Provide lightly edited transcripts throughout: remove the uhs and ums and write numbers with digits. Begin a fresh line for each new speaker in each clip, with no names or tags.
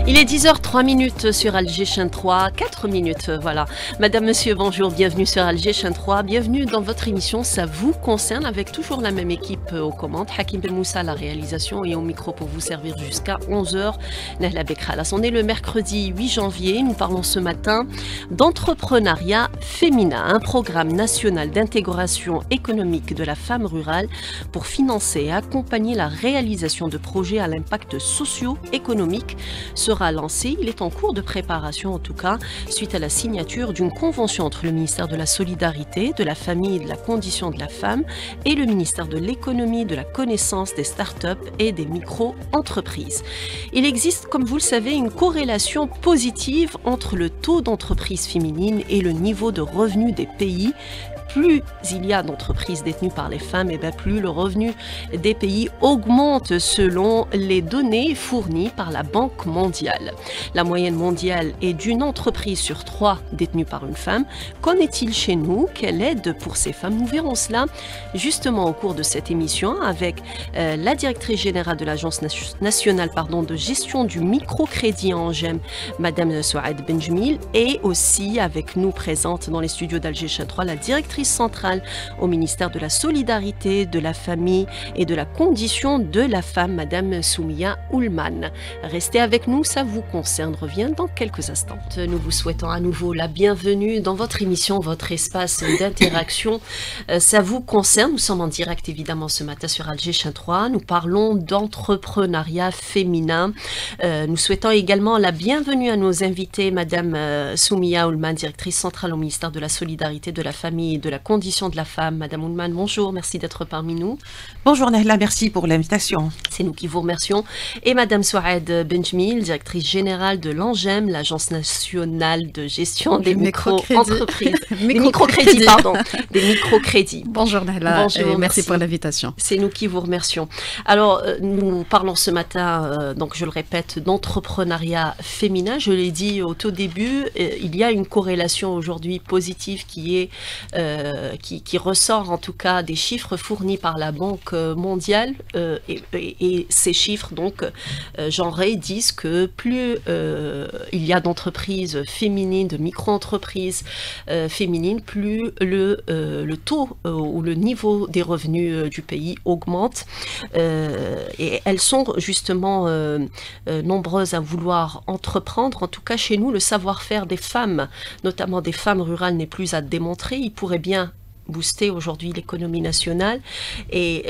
Il est 10h03 sur Alger Chaîne 3, 4 minutes, voilà. Madame, monsieur, bonjour, bienvenue sur Alger Chaîne 3, bienvenue dans votre émission Ça vous concerne, avec toujours la même équipe aux commandes, Hakim Ben Moussa à la réalisation et au micro pour vous servir jusqu'à 11h. Nahla Bekralas. On est le mercredi 8 janvier, nous parlons ce matin d'entrepreneuriat féminin, un programme national d'intégration économique de la femme rurale pour financer et accompagner la réalisation de projets à l'impact socio-économique sera lancé. Il est en cours de préparation en tout cas, suite à la signature d'une convention entre le ministère de la Solidarité, de la Famille et de la Condition de la Femme et le ministère de l'Économie, de la Connaissance, des startups et des micro-entreprises. Il existe, comme vous le savez, une corrélation positive entre le taux d'entreprise féminine et le niveau de revenus des pays. Plus il y a d'entreprises détenues par les femmes, et bien plus le revenu des pays augmente selon les données fournies par la Banque mondiale. La moyenne mondiale est d'une entreprise sur 3 détenue par une femme. Qu'en est-il chez nous? Quelle aide pour ces femmes? Nous verrons cela justement au cours de cette émission avec la directrice générale de l'Agence nationale de gestion du microcrédit en GEM, Madame Souad Benjmil, et aussi avec nous présente dans les studios d'Alger Chaîne 3, la directrice centrale au ministère de la Solidarité, de la Famille et de la Condition de la Femme, Madame Soumia Oulman. Restez avec nous, ça vous concerne, revient dans quelques instants. Nous vous souhaitons à nouveau la bienvenue dans votre émission, votre espace d'interaction. Ça vous concerne, nous sommes en direct évidemment ce matin sur Alger Chaîne 3, nous parlons d'entrepreneuriat féminin. Nous souhaitons également la bienvenue à nos invités, Madame Soumia Oulman, directrice centrale au ministère de la Solidarité, de la Famille et de la Condition de la Femme. Madame Oulman, bonjour, merci d'être parmi nous.
Bonjour Nahla, merci pour l'invitation.
C'est nous qui vous remercions. Et Madame Souad Benjmil, directrice générale de l'ANGEM, l'Agence nationale de gestion des micro-entreprises. Des microcrédits, pardon. Des microcrédits.
Bonjour Nahla,
bonjour,
merci pour l'invitation.
C'est nous qui vous remercions. Alors, nous parlons ce matin, donc je le répète, d'entrepreneuriat féminin. Je l'ai dit au tout début, il y a une corrélation aujourd'hui positive qui ressort en tout cas des chiffres fournis par la Banque mondiale et ces chiffres donc genrés disent que plus il y a d'entreprises féminines, de micro-entreprises féminines, plus le taux ou le niveau des revenus du pays augmente et elles sont justement nombreuses à vouloir entreprendre. En tout cas chez nous, le savoir-faire des femmes, notamment des femmes rurales, n'est plus à démontrer. Il pourrait bien booster aujourd'hui l'économie nationale et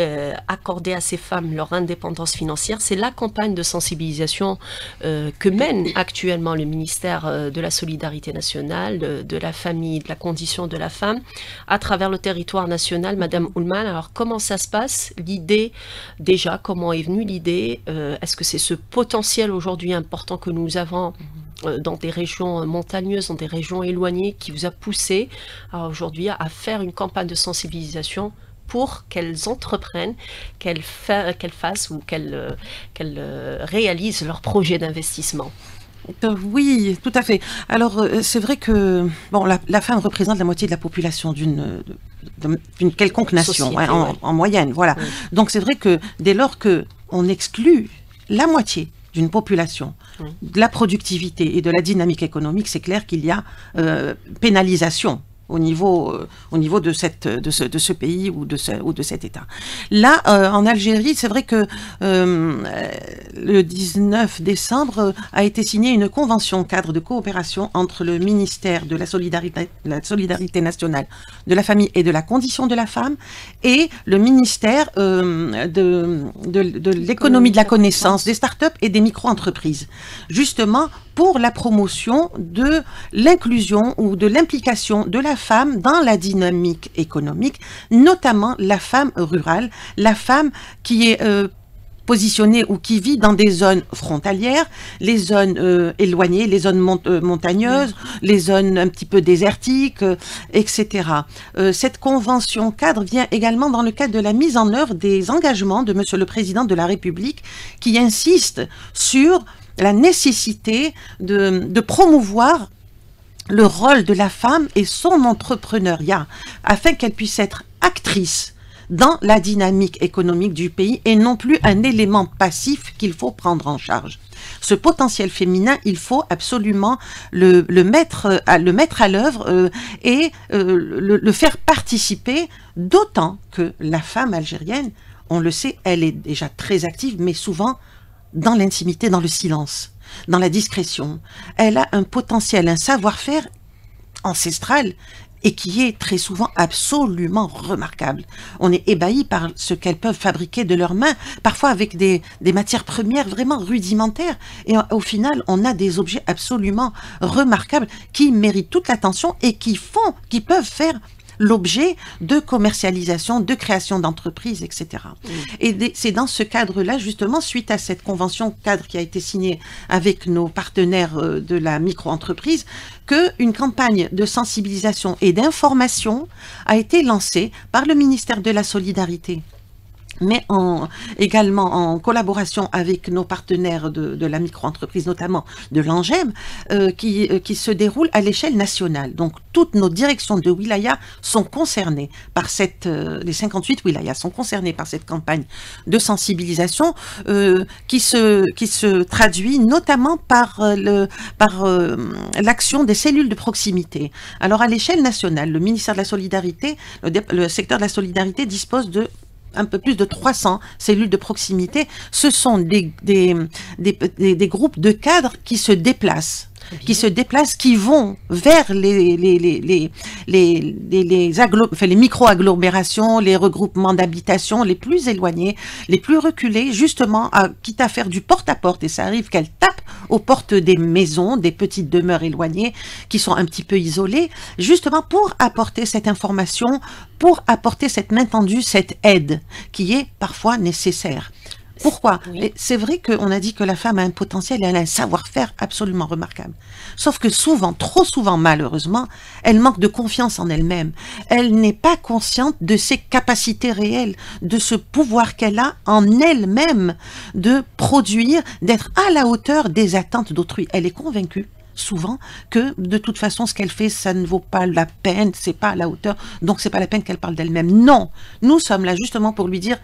accorder à ces femmes leur indépendance financière. C'est la campagne de sensibilisation que mène actuellement le ministère de la Solidarité nationale, de la Famille, de la Condition de la Femme, à travers le territoire national. Madame Oulman, alors comment ça se passe? L'idée, déjà, comment est venue l'idée? Est-ce que c'est ce potentiel aujourd'hui important que nous avons dans des régions montagneuses, dans des régions éloignées, qui vous a poussé aujourd'hui à faire une campagne de sensibilisation pour qu'elles entreprennent, qu'elles fassent ou qu'elles réalisent leur projet d'investissement?
Oui, tout à fait. Alors, c'est vrai que bon, la femme représente la moitié de la population d'une quelconque nation, société, en moyenne. Voilà. Oui. Donc, c'est vrai que dès lors qu'on exclut la moitié d'une population, de la productivité et de la dynamique économique, c'est clair qu'il y a pénalisation au niveau de ce pays ou de cet État. Là, en Algérie, c'est vrai que le 19 décembre a été signée une convention cadre de coopération entre le ministère de la Solidarité nationale, de la Famille et de la Condition de la Femme et le ministère de l'Économie, de la Connaissance, des startups et des micro-entreprises. Justement, pour la promotion de l'inclusion ou de l'implication de la femme dans la dynamique économique, notamment la femme rurale, la femme qui est positionnée ou qui vit dans des zones frontalières, les zones éloignées, les zones montagneuses, les zones un petit peu désertiques, etc. Cette convention cadre vient également dans le cadre de la mise en œuvre des engagements de Monsieur le Président de la République qui insiste sur la nécessité de promouvoir le rôle de la femme et son entrepreneuriat afin qu'elle puisse être actrice dans la dynamique économique du pays et non plus un élément passif qu'il faut prendre en charge. Ce potentiel féminin, il faut absolument le mettre à l'œuvre et le faire participer, d'autant que la femme algérienne, on le sait, elle est déjà très active, mais souvent dans l'intimité, dans le silence, dans la discrétion. Elle a un potentiel, un savoir-faire ancestral et qui est très souvent absolument remarquable. On est ébahi par ce qu'elles peuvent fabriquer de leurs mains, parfois avec des matières premières vraiment rudimentaires. Et au final, on a des objets absolument remarquables qui méritent toute l'attention et qui peuvent faire l'objet de commercialisation, de création d'entreprises, etc. Et c'est dans ce cadre-là, justement, suite à cette convention cadre qui a été signée avec nos partenaires de la micro-entreprise, qu'une campagne de sensibilisation et d'information a été lancée par le ministère de la Solidarité, mais également en collaboration avec nos partenaires de la micro-entreprise, notamment de l'ANGEM, qui se déroule à l'échelle nationale. Donc, toutes nos directions de wilaya sont concernées par les 58 wilayas sont concernées par cette campagne de sensibilisation qui se traduit notamment par l'action des cellules de proximité. Alors, à l'échelle nationale, le ministère de la Solidarité, le secteur de la Solidarité dispose de un peu plus de 300 cellules de proximité. Ce sont des groupes de cadres qui se déplacent, qui vont vers les micro-agglomérations, les regroupements d'habitations les plus éloignés, les plus reculés, justement, quitte à faire du porte-à-porte. Et ça arrive qu'elles tapent aux portes des maisons, des petites demeures éloignées, qui sont un petit peu isolées, justement pour apporter cette information, pour apporter cette main tendue, cette aide, qui est parfois nécessaire. Pourquoi? Oui. C'est vrai qu'on a dit que la femme a un potentiel et elle a un savoir-faire absolument remarquable. Sauf que souvent, trop souvent malheureusement, elle manque de confiance en elle-même. Elle n'est pas consciente de ses capacités réelles, de ce pouvoir qu'elle a en elle-même de produire, d'être à la hauteur des attentes d'autrui. Elle est convaincue souvent que de toute façon ce qu'elle fait ça ne vaut pas la peine, c'est pas à la hauteur, donc c'est pas la peine qu'elle parle d'elle-même. Non, nous sommes là justement pour lui dire: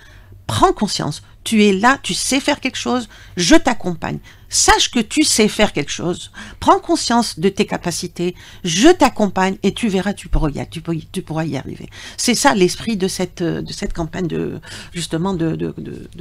prends conscience, tu es là, tu sais faire quelque chose, je t'accompagne. Sache que tu sais faire quelque chose, prends conscience de tes capacités, je t'accompagne et tu verras, tu pourras y arriver. C'est ça l'esprit de cette campagne de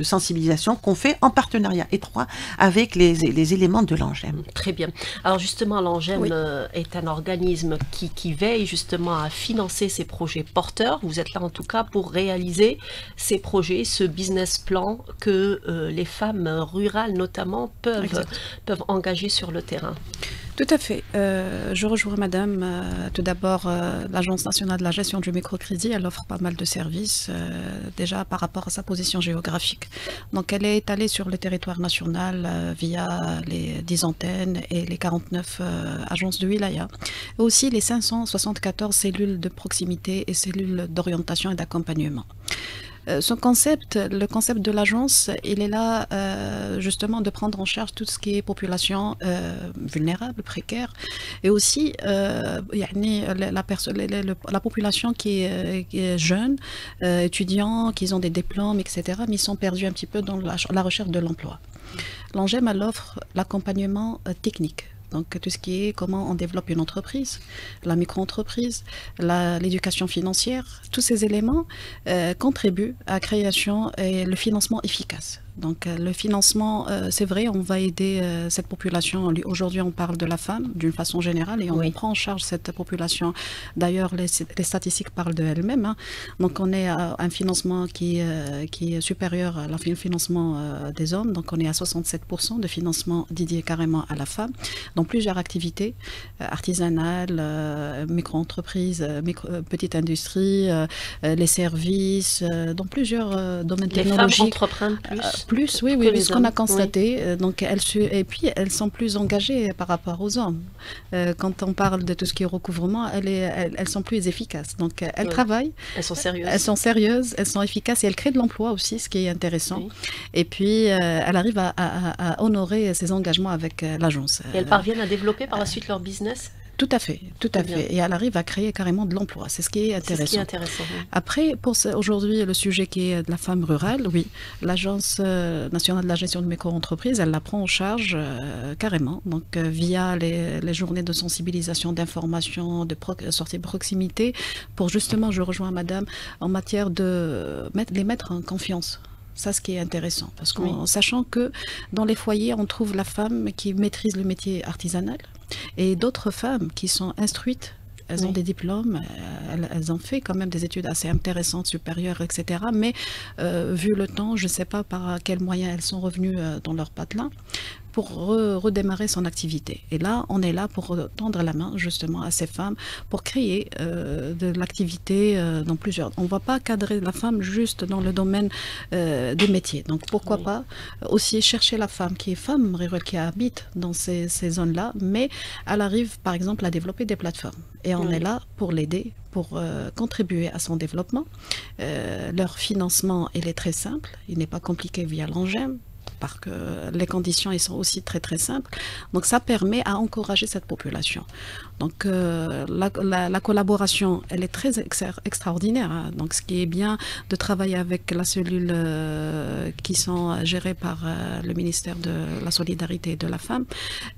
sensibilisation qu'on fait en partenariat étroit avec les éléments de l'ANGEM.
Très bien. Alors justement, l'ANGEM est un organisme qui veille justement à financer ces projets porteurs. Vous êtes là en tout cas pour réaliser ces projets, ce business plan que les femmes rurales notamment peuvent engager sur le terrain.
Tout à fait. Je rejoins madame. Tout d'abord, l'Agence nationale de la gestion du microcrédit, elle offre pas mal de services, déjà par rapport à sa position géographique. Donc elle est étalée sur le territoire national via les 10 antennes et les 49 agences de wilaya. Et aussi les 574 cellules de proximité et cellules d'orientation et d'accompagnement. Le concept de l'agence, il est là justement de prendre en charge tout ce qui est population vulnérable, précaire, et aussi la population qui est jeune, étudiants, qui ont des diplômes, etc., mais ils sont perdus un petit peu dans la recherche de l'emploi. L'ANGEM, elle offre l'accompagnement technique. Donc tout ce qui est comment on développe une entreprise, la micro-entreprise, l'éducation financière, tous ces éléments contribuent à la création et le financement efficace. Donc le financement, c'est vrai, on va aider cette population. Aujourd'hui, on parle de la femme d'une façon générale et on prend en charge cette population. D'ailleurs, les statistiques parlent d'elles-mêmes. Hein. Donc on est à un financement qui est supérieur au financement des hommes. Donc on est à 67% de financement dédié carrément à la femme dans plusieurs activités artisanales, micro-entreprises, petite industrie, les services, dans plusieurs domaines technologiques.
Les femmes entreprennent plus.
Oui, ce qu'on a constaté. Oui. Donc, et puis, elles sont plus engagées par rapport aux hommes. Quand on parle de tout ce qui est recouvrement, elles sont plus efficaces. Donc, elles travaillent.
Elles sont sérieuses.
Elles sont sérieuses, elles sont efficaces et elles créent de l'emploi aussi, ce qui est intéressant. Oui. Et puis, elles arrivent à honorer ces engagements avec l'agence.
Et elles parviennent à développer par la suite leur business?
Tout à fait, tout à fait. Et elle arrive à créer carrément de l'emploi. C'est ce qui est intéressant.
C'est ce qui est intéressant. Oui.
Après, pour aujourd'hui, le sujet qui est de la femme rurale, oui, l'Agence nationale de la gestion de micro-entreprises, elle la prend en charge carrément. Donc, via les journées de sensibilisation, d'information, de sortie de proximité, pour justement, je rejoins madame, en matière de les mettre en confiance. Ça, ce qui est intéressant, parce qu'en sachant que dans les foyers, on trouve la femme qui maîtrise le métier artisanal et d'autres femmes qui sont instruites. Elles ont des diplômes, elles ont fait quand même des études assez intéressantes, supérieures, etc. Mais vu le temps, je ne sais pas par quels moyens elles sont revenues dans leur patelin pour redémarrer son activité. Et là, on est là pour tendre la main justement à ces femmes pour créer de l'activité dans plusieurs. On ne va pas cadrer la femme juste dans le domaine des métiers. Donc pourquoi pas aussi chercher la femme qui est femme rurale, qui habite dans ces zones-là, mais elle arrive par exemple à développer des plateformes. Et on est là pour l'aider, pour contribuer à son développement. Leur financement, il est très simple, il n'est pas compliqué via l'ANGEM, parce que les conditions ils sont aussi très très simples. Donc ça permet à encourager cette population. Donc la collaboration, elle est très extraordinaire. Hein. Donc ce qui est bien de travailler avec la cellule qui sont gérées par le ministère de la Solidarité et de la Femme.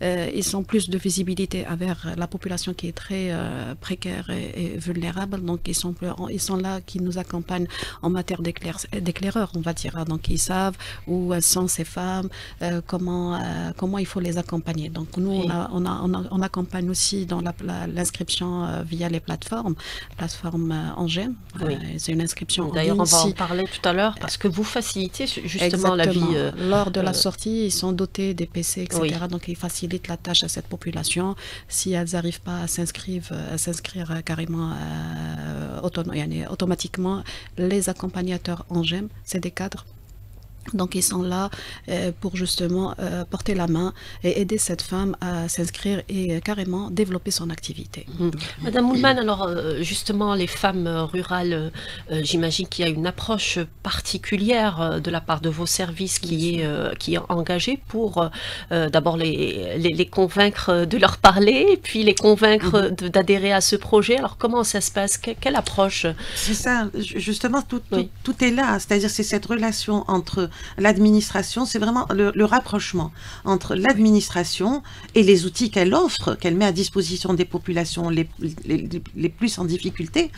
Ils ont plus de visibilité envers la population qui est très précaire et vulnérable. Donc ils sont là, qui nous accompagnent en matière d'éclaireurs, on va dire. Hein. Donc ils savent où sont ces femmes, comment il faut les accompagner. Donc nous, on accompagne aussi dans l'inscription via les plateformes ANGEM. C'est une inscription.
D'ailleurs, on va en parler tout à l'heure parce que vous facilitez justement la vie.
Lors de la sortie, ils sont dotés des PC, etc. Donc ils facilitent la tâche à cette population. Si elles n'arrivent pas à s'inscrire carrément automatiquement, les accompagnateurs ANGEM, c'est des cadres. Donc ils sont là pour justement porter la main et aider cette femme à s'inscrire et carrément développer son activité.
Madame Moulman, alors justement les femmes rurales, j'imagine qu'il y a une approche particulière de la part de vos services qui est engagée pour d'abord les convaincre de leur parler et puis les convaincre d'adhérer à ce projet. Alors comment ça se passe? Quelle approche?
C'est ça, justement tout est là, c'est-à-dire c'est cette relation entre l'administration, c'est vraiment le rapprochement entre l'administration et les outils qu'elle offre, qu'elle met à disposition des populations les plus en difficulté,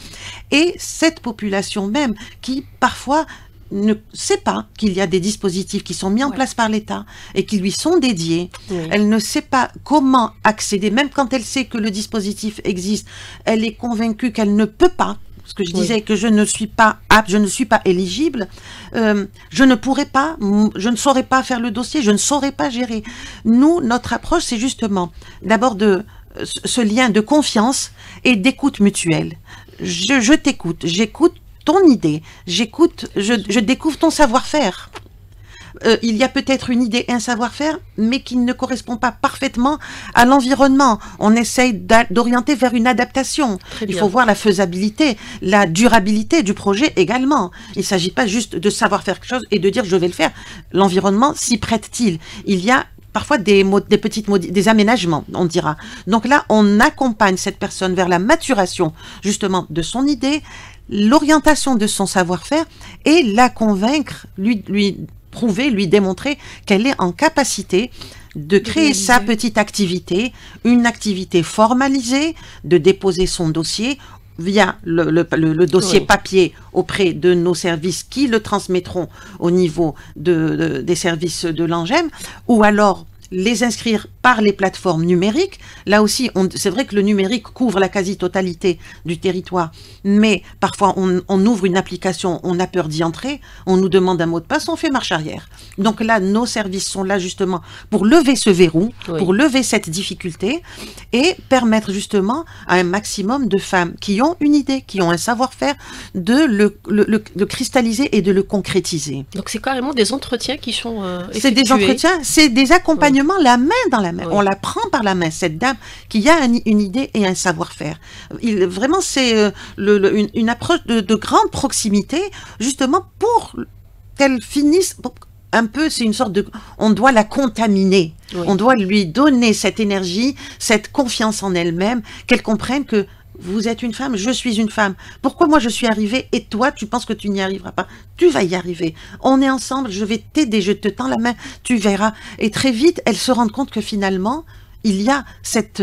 et cette population même qui parfois ne sait pas qu'il y a des dispositifs qui sont mis en place par l'État et qui lui sont dédiés. Elle ne sait pas comment accéder, même quand elle sait que le dispositif existe, elle est convaincue qu'elle ne peut pas. Parce que je disais que je ne suis pas apte, je ne suis pas éligible, je ne saurais pas faire le dossier, je ne saurais pas gérer. Nous, notre approche, c'est justement d'abord ce lien de confiance et d'écoute mutuelle. Je t'écoute, j'écoute ton idée, je découvre ton savoir-faire. Il y a peut-être une idée et un savoir-faire, mais qui ne correspond pas parfaitement à l'environnement. On essaye d'orienter vers une adaptation. Il faut voir la faisabilité, la durabilité du projet également. Il ne s'agit pas juste de savoir faire quelque chose et de dire je vais le faire. L'environnement s'y prête-t-il? Il y a parfois des aménagements, on dira. Donc là, on accompagne cette personne vers la maturation, justement, de son idée, l'orientation de son savoir-faire et la convaincre, lui prouver, lui démontrer qu'elle est en capacité de créer sa petite activité, une activité formalisée, de déposer son dossier via le dossier papier auprès de nos services qui le transmettront au niveau des services de l'ANGEM, ou alors les inscrire par les plateformes numériques. Là aussi, c'est vrai que le numérique couvre la quasi-totalité du territoire, mais parfois on ouvre une application, on a peur d'y entrer, on nous demande un mot de passe, on fait marche arrière. Donc là, nos services sont là justement pour lever ce verrou, pour lever cette difficulté et permettre justement à un maximum de femmes qui ont une idée, qui ont un savoir-faire, de le cristalliser et de le concrétiser.
Donc c'est carrément des entretiens qui sont effectués.
C'est des entretiens, c'est des accompagnements la main dans la main. On la prend par la main, cette dame qui a une idée et un savoir-faire. Vraiment, c'est une approche de grande proximité, justement pour qu'elle finisse, un peu, c'est une sorte de... On doit la contaminer. Oui. On doit lui donner cette énergie, cette confiance en elle-même, qu'elle comprenne que vous êtes une femme, je suis une femme. Pourquoi moi je suis arrivée et toi tu penses que tu n'y arriveras pas? Tu vas y arriver. On est ensemble, je vais t'aider, je te tends la main, tu verras. Et très vite, elles se rendent compte que finalement, il y a cette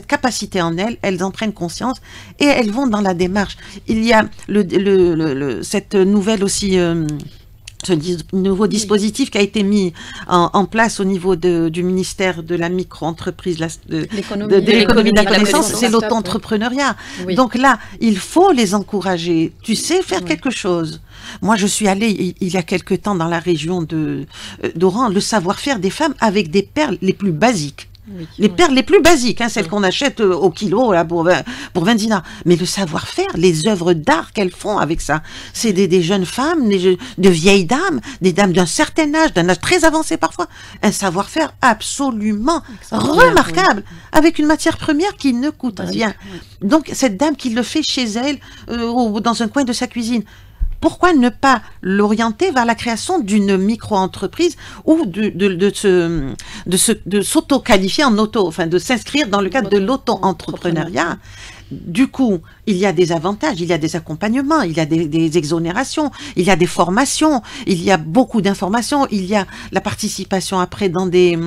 capacité en elles, elles en prennent conscience et elles vont dans la démarche. Il y a cette nouvelle aussi... ce nouveau dispositif qui a été mis en place au niveau du ministère de la micro-entreprise, de l'économie de la connaissance, c'est l'auto-entrepreneuriat. Oui. Donc là, il faut les encourager. Tu sais faire quelque chose. Moi, je suis allée il y a quelque temps dans la région d'Oran, le savoir-faire des femmes avec des perles les plus basiques. Oui, les perles les plus basiques, hein, celles qu'on achète au kilo là, pour 20 dinars. Mais le savoir-faire, les œuvres d'art qu'elles font avec ça, c'est des jeunes femmes, de vieilles dames, des dames d'un certain âge, d'un âge très avancé parfois. Un savoir-faire absolument remarquable, avec une matière première qui ne coûte rien. Oui. Donc cette dame qui le fait chez elle, dans un coin de sa cuisine, pourquoi ne pas l'orienter vers la création d'une micro-entreprise ou de s'auto-qualifier en auto, enfin de s'inscrire dans le cadre de l'auto-entrepreneuriat? Du coup, il y a des avantages, il y a des accompagnements, il y a des exonérations, il y a des formations, il y a beaucoup d'informations, il y a la participation après dans des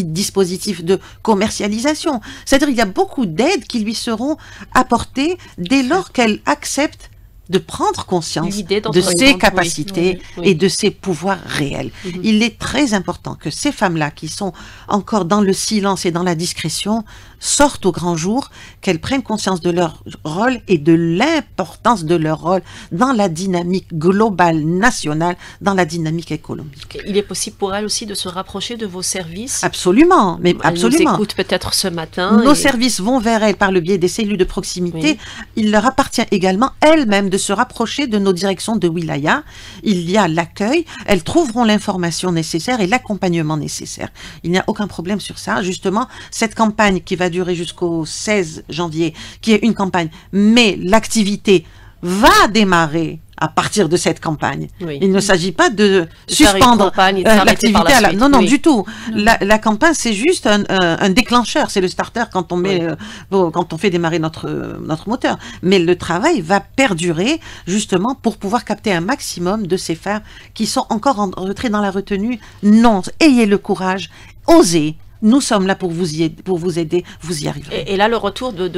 dispositifs de commercialisation. C'est-à-dire il y a beaucoup d'aides qui lui seront apportées dès lors qu'elle accepte de prendre conscience de ses capacités et de ses pouvoirs réels. Il est très important que ces femmes-là, qui sont encore dans le silence et dans la discrétion, sortent au grand jour, qu'elles prennent conscience de leur rôle et de l'importance de leur rôle dans la dynamique globale, nationale, dans la dynamique économique.
Il est possible pour elles aussi de se rapprocher de vos services?
Absolument, mais absolument.
Elles nous écoutent peut-être ce matin.
Nos services vont vers elles par le biais des cellules de proximité. Oui. Il leur appartient également, elles-mêmes, de se rapprocher de nos directions de wilaya. Il y a l'accueil, elles trouveront l'information nécessaire et l'accompagnement nécessaire. Il n'y a aucun problème sur ça. Justement, cette campagne qui va durer jusqu'au 16 janvier, qui est une campagne, mais l'activité va démarrer à partir de cette campagne. Oui. Il ne s'agit pas de suspendre l'activité. Non, non, du tout. La campagne, c'est juste un déclencheur. C'est le starter quand on met, quand on fait démarrer notre moteur. Mais le travail va perdurer justement pour pouvoir capter un maximum de ces femmes qui sont encore en retrait dans la retenue. Non, ayez le courage, osez. Nous sommes là pour vous aider, vous y arriverez.
Et là, le retour des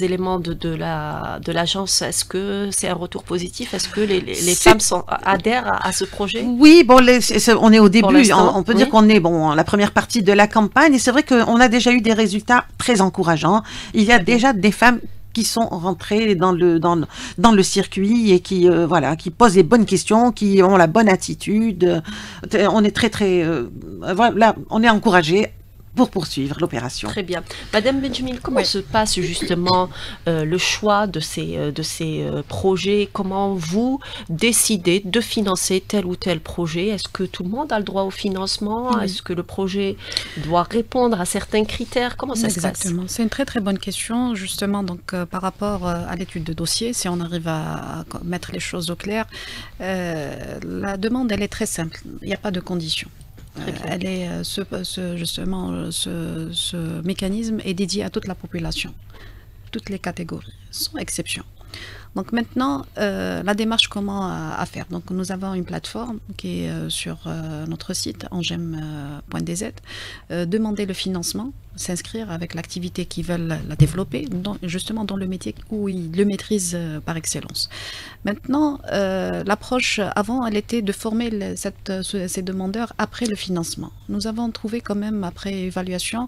éléments de l'agence, est-ce que c'est un retour positif? Est-ce que les femmes adhèrent à ce projet?
Oui, bon, on est au début. On peut dire qu'on est la première partie de la campagne. Et c'est vrai qu'on a déjà eu des résultats très encourageants. Il y a déjà des femmes qui sont rentrées dans le circuit et qui posent les bonnes questions, qui ont la bonne attitude. On est on est encouragés pour poursuivre l'opération.
Très bien. Madame Benjamin, comment se passe justement le choix de ces projets? Comment vous décidez de financer tel ou tel projet? Est-ce que tout le monde a le droit au financement? Oui. Est-ce que le projet doit répondre à certains critères? Comment ça se passe?
Exactement. C'est une très très bonne question, justement. Donc, par rapport à l'étude de dossier, si on arrive à mettre les choses au clair, la demande, elle est très simple. Il n'y a pas de conditions. Ce mécanisme est dédié à toute la population, toutes les catégories, sans exception. Donc maintenant, la démarche, comment à faire? Donc nous avons une plateforme qui est sur notre site angem.dz. Demander le financement, s'inscrire avec l'activité qu'ils veulent la développer, justement dans le métier où ils le maîtrisent par excellence. Maintenant, l'approche avant, elle était de former ces demandeurs après le financement. Nous avons trouvé quand même, après évaluation,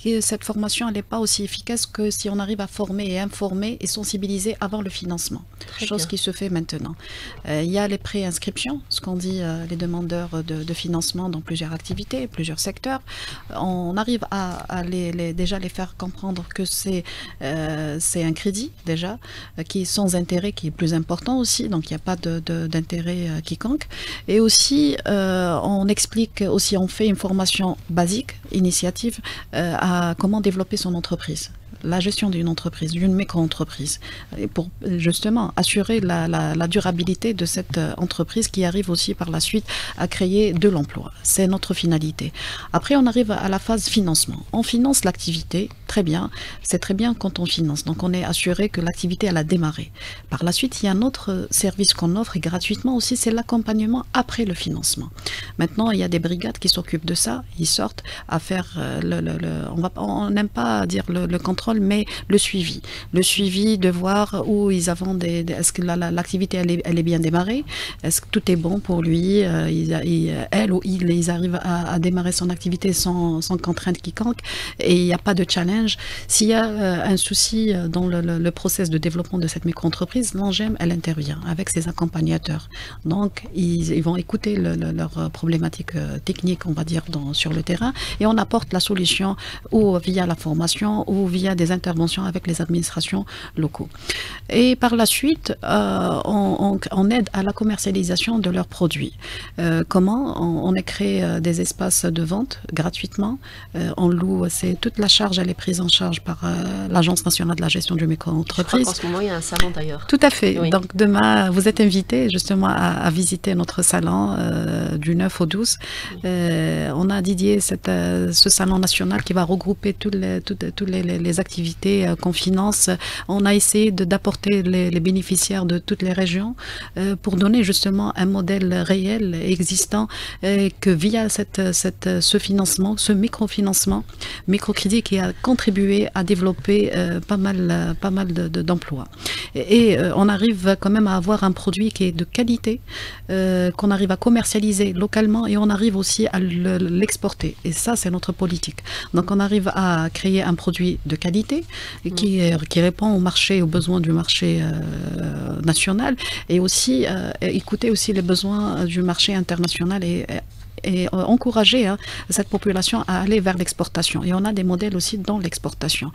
que cette formation n'est pas aussi efficace que si on arrive à former et informer et sensibiliser avant le financement, chose qui se fait maintenant. Il y a les pré-inscriptions, ce qu'on dit les demandeurs de financement dans plusieurs activités, plusieurs secteurs. On arrive à déjà les faire comprendre que c'est un crédit déjà, qui est sans intérêt, qui est plus important aussi, donc il n'y a pas d'intérêt quiconque. Et aussi, on explique aussi, on fait une formation basique, initiative, à comment développer son entreprise. la gestion d'une entreprise, d'une micro-entreprise, et pour justement assurer la durabilité de cette entreprise qui arrive aussi par la suite à créer de l'emploi. C'est notre finalité. Après, on arrive à la phase financement. On finance l'activité, très bien. C'est très bien quand on finance. Donc, on est assuré que l'activité, elle a démarré. Par la suite, il y a un autre service qu'on offre et gratuitement aussi, c'est l'accompagnement après le financement. Maintenant, il y a des brigades qui s'occupent de ça. Ils sortent à faire on n'aime pas dire le contrôle, mais le suivi. Le suivi de voir où ils avancent, est-ce que l'activité elle est bien démarrée, est-ce que tout est bon pour lui, elle ou il, ils arrivent à démarrer son activité sans contrainte quiconque et il n'y a pas de challenge. S'il y a un souci dans le process de développement de cette micro-entreprise, l'ANGEM, elle intervient avec ses accompagnateurs. Donc, ils vont écouter leurs problématiques techniques, on va dire, sur le terrain et on apporte la solution ou via la formation ou via des interventions avec les administrations locaux. Et par la suite, on aide à la commercialisation de leurs produits. Comment? On a créé des espaces de vente gratuitement. On loue, toute la charge, elle est prise en charge par l'Agence nationale de la gestion du micro-entreprise.
En ce moment, il y a un salon d'ailleurs.
Tout à fait.
Oui.
Donc demain, vous êtes invités justement à visiter notre salon du 9 au 12. On a dédié ce salon national qui va regrouper toutes les activités qu'on finance. On a essayé d'apporter les bénéficiaires de toutes les régions pour donner justement un modèle réel existant que via ce financement, ce microcrédit qui a contribué à développer pas mal d'emplois. Et on arrive quand même à avoir un produit qui est de qualité, qu'on arrive à commercialiser localement et on arrive aussi à l'exporter. Et ça, c'est notre politique. Donc on arrive à créer un produit de qualité qui répond au marché, aux besoins du marché national et aussi écouter aussi les besoins du marché international et encourager cette population à aller vers l'exportation. Et on a des modèles aussi dans l'exportation.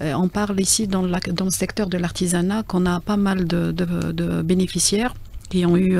On parle ici dans le secteur de l'artisanat qu'on a pas mal de bénéficiaires qui ont eu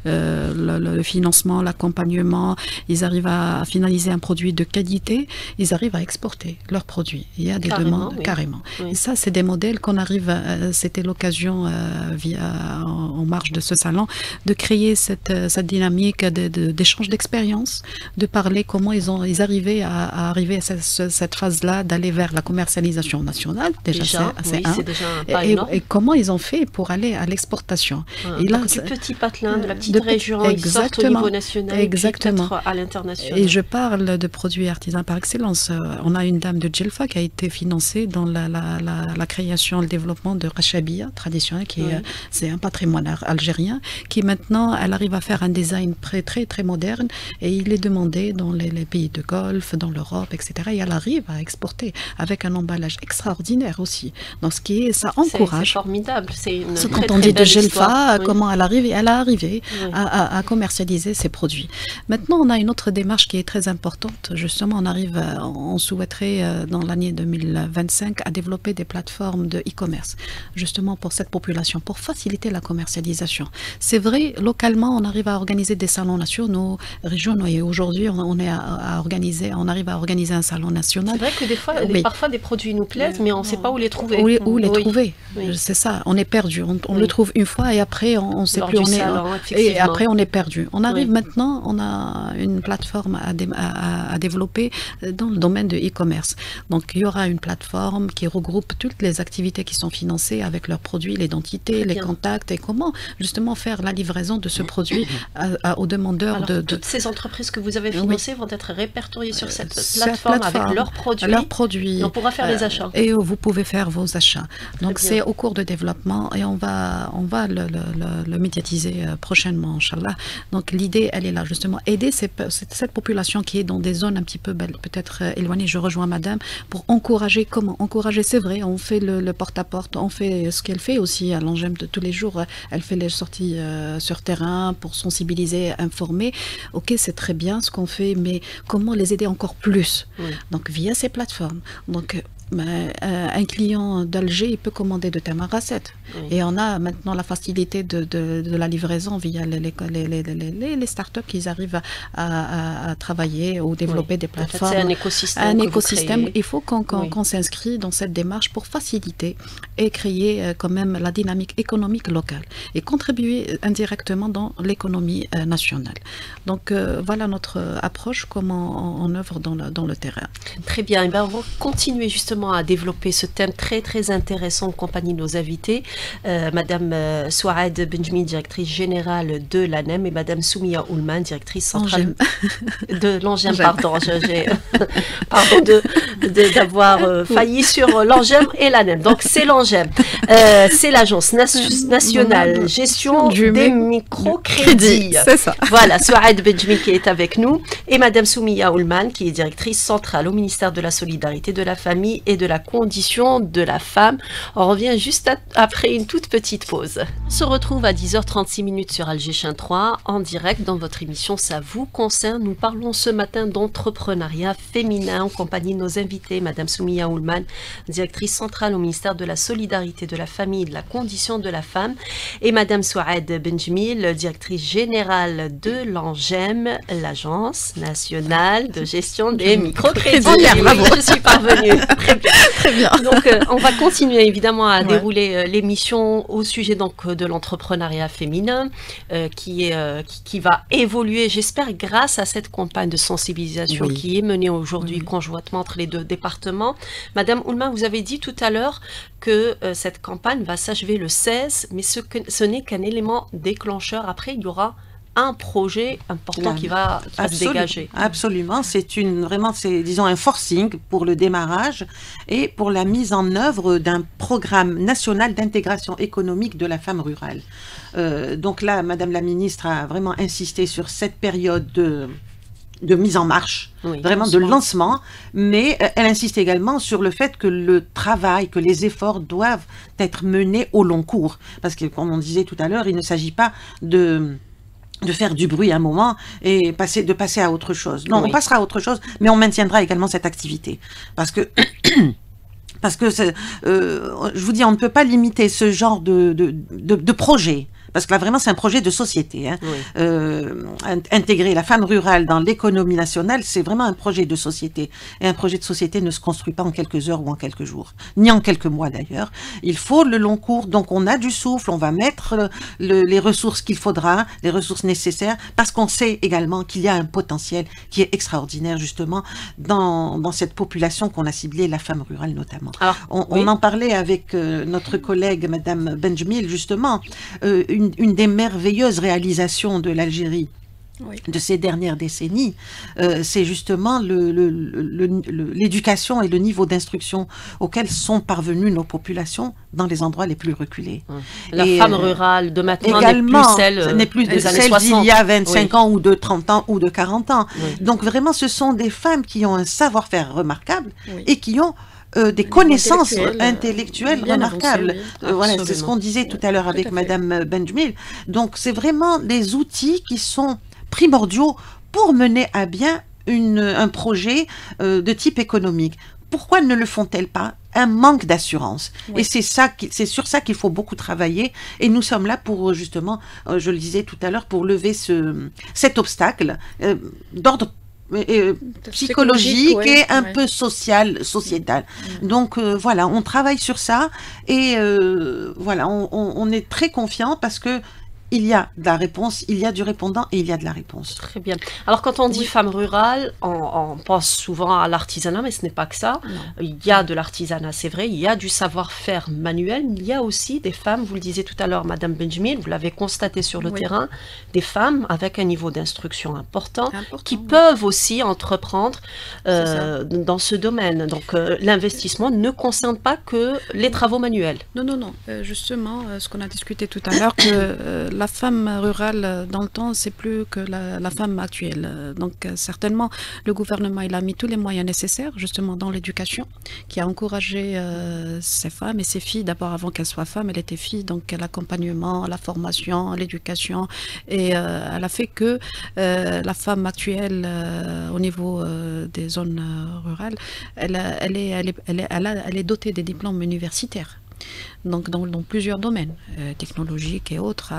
le financement, l'accompagnement, ils arrivent à finaliser un produit de qualité, ils arrivent à exporter leurs produits. Il y a des demandes,
oui.
carrément.
Oui.
Et ça, c'est des modèles qu'on arrive, c'était l'occasion, en marge de ce salon, de créer cette dynamique d'échange d'expérience, de parler comment ils arrivaient à arriver à cette phase-là, d'aller vers la commercialisation nationale. Déjà c'est déjà un pas énorme. Et comment ils ont fait pour aller à l'exportation.
Et là, petit patelin de la petite région, ils sortent au niveau national et peut-être à l'international.
Et je parle de produits artisans par excellence. On a une dame de Djelfa qui a été financée dans la création et le développement de Rachabiya traditionnel, c'est un patrimoine algérien, qui maintenant, elle arrive à faire un design très moderne et il est demandé dans les pays de Golfe, dans l'Europe, etc. Et elle arrive à exporter avec un emballage extraordinaire aussi. Donc ça encourage.
C'est formidable. C'est une très,
quand on dit de Djelfa,
oui.
Comment elle arrive, elle a arrivé à commercialiser ses produits. Maintenant, on a une autre démarche qui est très importante. Justement, on souhaiterait dans l'année 2025 à développer des plateformes de e-commerce, justement pour cette population, pour faciliter la commercialisation. C'est vrai, localement, on arrive à organiser des salons nationaux, régionaux, et aujourd'hui, on arrive à organiser un salon national.
C'est vrai que des fois, parfois des produits nous plaisent, mais on ne sait pas où les trouver.
Où les trouver. C'est ça, on est perdu. On le trouve une fois et après, on ne sait plus. Et après, on est perdu. On arrive maintenant, on a une plateforme à développer dans le domaine de e-commerce. Donc, il y aura une plateforme qui regroupe toutes les activités qui sont financées avec leurs produits, l'identité, les contacts et comment justement faire la livraison de ce produit aux demandeurs.
Alors, toutes ces entreprises que vous avez financées vont être répertoriées sur cette plateforme avec leurs produits. On pourra faire les achats.
Et vous pouvez faire vos achats. Donc, c'est au cours de développement et on va le médiatiser prochainement, Inch'Allah. Donc l'idée, elle est là, justement, aider cette population qui est dans des zones un petit peu peut-être éloignées. Je rejoins madame, pour encourager. Comment encourager? C'est vrai, on fait le porte-à-porte, on fait ce qu'elle fait aussi à l'ANGEM de tous les jours. Elle fait les sorties sur terrain pour sensibiliser, informer. Ok, c'est très bien ce qu'on fait, mais comment les aider encore plus? Donc via ces plateformes. Donc Un client d'Alger, il peut commander de Tamarasset. Et on a maintenant la facilité de la livraison via les startups qui arrivent à travailler ou développer des plateformes.
C'est un écosystème.
Un écosystème. Il faut qu'on s'inscrit dans cette démarche pour faciliter et créer quand même la dynamique économique locale et contribuer indirectement dans l'économie nationale. Donc voilà notre approche, comment on œuvre dans le terrain.
Très bien. Et bien, on va continuer justement à développer ce thème très très intéressant en compagnie de nos invités, Madame Souaed Benjmil, directrice générale de l'ANEM, et Madame Soumia Oulman, directrice centrale de l'ANGEM. Pardon, pardon d'avoir failli sur l'ANGEM et l'ANEM. Donc c'est l'ANGEM, c'est l'Agence nationale gestion des microcrédits.
C'est ça.
Voilà, Souaed Benjmil qui est avec nous, et Madame Soumia Oulman qui est directrice centrale au ministère de la Solidarité, de la Famille et de la Condition de la Femme. On revient juste après une toute petite pause. On se retrouve à 10h36 sur Alger Chain 3 en direct dans votre émission Ça vous concerne. Nous parlons ce matin d'entrepreneuriat féminin en compagnie de nos invités, Madame Soumia Oulman, directrice centrale au ministère de la Solidarité, de la Famille et de la Condition de la Femme, et Madame Souaed Benjmil, directrice générale de l'ANGEM, l'Agence nationale de gestion des microcrédits. Je suis parvenue. Très bien. Donc, on va continuer évidemment à dérouler l'émission au sujet donc de l'entrepreneuriat féminin qui va évoluer, j'espère, grâce à cette campagne de sensibilisation qui est menée aujourd'hui conjointement entre les deux départements. Madame Oulman, vous avez dit tout à l'heure que cette campagne va s'achever le 16, mais ce n'est qu'un élément déclencheur. Après, il y aura un projet important qui va se dégager.
Absolument, c'est disons un forcing pour le démarrage et pour la mise en œuvre d'un programme national d'intégration économique de la femme rurale. Donc là, Madame la ministre a vraiment insisté sur cette période de mise en marche, vraiment de lancement, mais elle insiste également sur le fait que le travail, que les efforts doivent être menés au long cours. Parce que, comme on disait tout à l'heure, il ne s'agit pas de faire du bruit un moment et de passer à autre chose. Non, on passera à autre chose, mais on maintiendra également cette activité. Parce que je vous dis, on ne peut pas limiter ce genre de projet. Parce que là, vraiment, c'est un projet de société. Intégrer la femme rurale dans l'économie nationale, c'est vraiment un projet de société. Et un projet de société ne se construit pas en quelques heures ou en quelques jours, ni en quelques mois d'ailleurs. Il faut le long cours, donc on a du souffle, on va mettre les ressources qu'il faudra, les ressources nécessaires, parce qu'on sait également qu'il y a un potentiel qui est extraordinaire, justement, dans cette population qu'on a ciblée, la femme rurale notamment. Alors, on en parlait avec notre collègue, Madame Benjmil, justement, une des merveilleuses réalisations de l'Algérie de ces dernières décennies, c'est justement l'éducation et le niveau d'instruction auquel sont parvenues nos populations dans les endroits les plus reculés.
La femme rurale de maintenant n'est plus celle
d'il y a 25 ans ou de 30 ans ou de 40 ans. Donc vraiment, ce sont des femmes qui ont un savoir-faire remarquable et qui ont des connaissances intellectuelles remarquables. Voilà, c'est ce qu'on disait tout à l'heure avec Madame Benjmil. Donc, c'est vraiment des outils qui sont primordiaux pour mener à bien un projet de type économique. Pourquoi ne le font-elles pas? Un manque d'assurance. Et c'est sur ça qu'il faut beaucoup travailler. Et nous sommes là pour, justement, je le disais tout à l'heure, pour lever cet obstacle d'ordre psychologique et un peu sociétal. Donc voilà, on travaille sur ça et voilà, on est très confiant parce que il y a de la réponse, il y a du répondant et il y a de la réponse.
Très bien. Alors quand on dit femme rurale, on pense souvent à l'artisanat, mais ce n'est pas que ça. Non. Il y a de l'artisanat, c'est vrai, il y a du savoir-faire manuel, mais il y a aussi des femmes, vous le disiez tout à l'heure, Madame Benjmil, vous l'avez constaté sur le terrain, des femmes avec un niveau d'instruction important qui peuvent aussi entreprendre dans ce domaine. Donc l'investissement ne concerne pas que les travaux manuels.
Non. Justement, ce qu'on a discuté tout à l'heure, que la femme rurale dans le temps, c'est plus que la femme actuelle. Donc certainement, le gouvernement il a mis tous les moyens nécessaires justement dans l'éducation, qui a encouragé ces femmes et ces filles, d'abord avant qu'elles soient femmes, elles étaient filles, donc l'accompagnement, la formation, l'éducation, et elle a fait que la femme actuelle au niveau des zones rurales, elle est dotée des diplômes universitaires. Donc dans plusieurs domaines, technologiques et autres.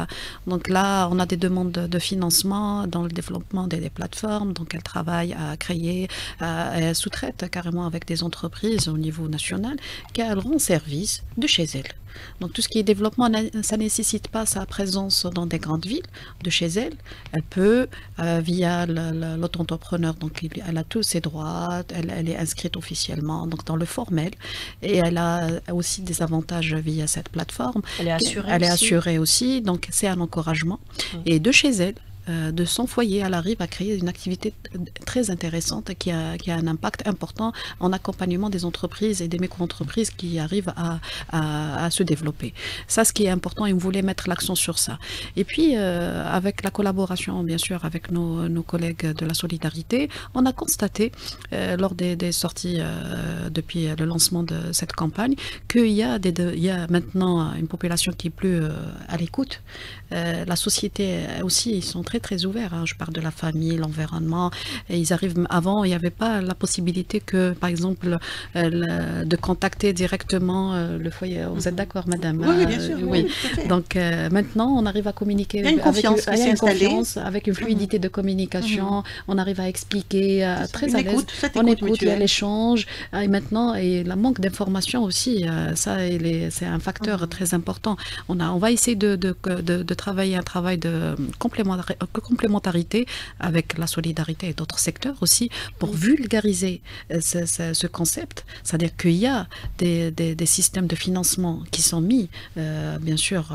Donc là, on a des demandes de financement dans le développement des plateformes. Donc elle travaille à créer, elle sous-traite carrément avec des entreprises au niveau national qui rend service de chez elle. Donc tout ce qui est développement, ça ne nécessite pas sa présence dans des grandes villes, de chez elle. Elle peut, via l'auto-entrepreneur, donc elle a tous ses droits, elle est inscrite officiellement donc dans le formel, et elle a aussi des avantages via cette plateforme.
Elle est assurée
Elle
aussi.
est assurée aussi, donc c'est un encouragement. Et de chez elle, de son foyer, elle arrive à créer une activité très intéressante qui a un impact important en accompagnement des entreprises et des micro-entreprises qui arrivent à se développer. Ça, ce qui est important, et on voulait mettre l'accent sur ça. Et puis, avec la collaboration, bien sûr, avec nos collègues de la solidarité, on a constaté, lors des sorties depuis le lancement de cette campagne, qu'il y a maintenant une population qui est plus à l'écoute. La société aussi, ils sont très ouverts. Je parle de la famille, l'environnement. Et ils arrivent. Avant, il n'y avait pas la possibilité que, par exemple, de contacter directement le foyer. Vous êtes d'accord, madame?
Oui, bien sûr.
Oui. Donc maintenant, on arrive à communiquer.
Il y a une confiance qui s'est installée.
Avec une fluidité de communication. On arrive à expliquer très à l'aise. On écoute, il y a l'échange. Et maintenant, et le manque d'information aussi, ça, c'est un facteur très important. On va essayer de travailler un travail de complémentarité avec la solidarité et d'autres secteurs aussi pour vulgariser ce concept. C'est-à-dire qu'il y a des systèmes de financement qui sont mis, bien sûr,